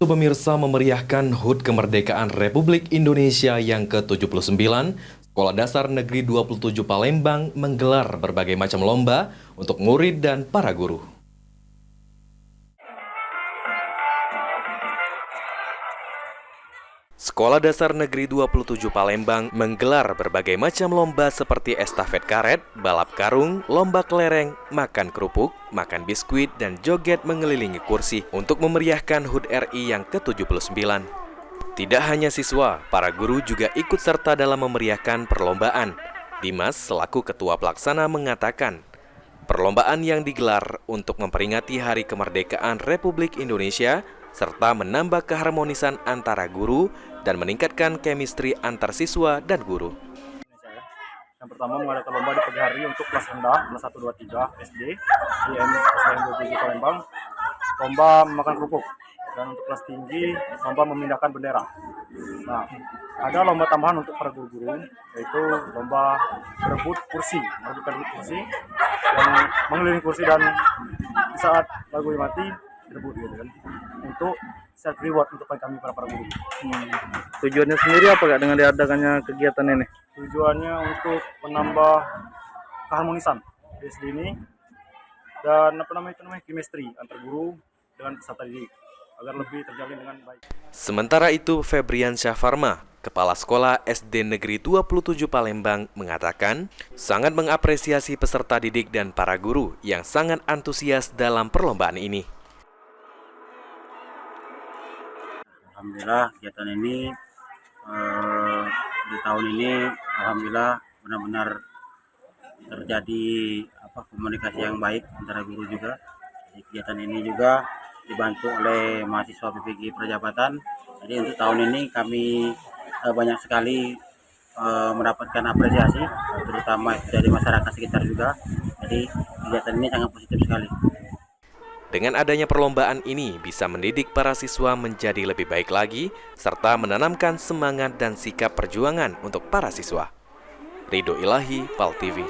Pemirsa, memeriahkan HUT Kemerdekaan Republik Indonesia yang ke-79, Sekolah Dasar Negeri 27 Palembang menggelar berbagai macam lomba untuk murid dan para guru. Sekolah Dasar Negeri 27 Palembang menggelar berbagai macam lomba seperti estafet karet, balap karung, lomba kelereng, makan kerupuk, makan biskuit, dan joget mengelilingi kursi untuk memeriahkan HUT RI yang ke-79. Tidak hanya siswa, para guru juga ikut serta dalam memeriahkan perlombaan. Dimas selaku Ketua Pelaksana mengatakan, perlombaan yang digelar untuk memperingati Hari Kemerdekaan Republik Indonesia serta menambah keharmonisan antara guru dan meningkatkan chemistry antar siswa dan guru. Yang pertama mengadakan lomba di pagi hari untuk kelas rendah, kelas 1, 2, 3 SD di SDN 27 Palembang, lomba memakan kerupuk. Dan untuk kelas tinggi, lomba memindahkan bendera. Nah, ada lomba tambahan untuk para guru-guru, yaitu lomba merebutkan kursi yang mengelilingi kursi dan di saat lagu mati direbut gitu kan, untuk self reward untuk kami para guru. Tujuannya sendiri apa Kak dengan diadakannya kegiatan ini? Tujuannya untuk menambah keharmonisan di SD ini dan chemistry antar guru dengan peserta didik agar lebih terjalin dengan baik. Sementara itu, Febrian Syafarma, Kepala Sekolah SD Negeri 27 Palembang, mengatakan sangat mengapresiasi peserta didik dan para guru yang sangat antusias dalam perlombaan ini. Alhamdulillah kegiatan ini di tahun ini alhamdulillah benar-benar terjadi komunikasi yang baik antara guru juga. Kegiatan ini juga dibantu oleh mahasiswa PPG Perjabatan. Jadi untuk tahun ini kami banyak sekali mendapatkan apresiasi, terutama dari masyarakat sekitar juga. Jadi kegiatan ini sangat positif sekali. Dengan adanya perlombaan ini bisa mendidik para siswa menjadi lebih baik lagi, serta menanamkan semangat dan sikap perjuangan untuk para siswa. Ridho Ilahi, PAL TV.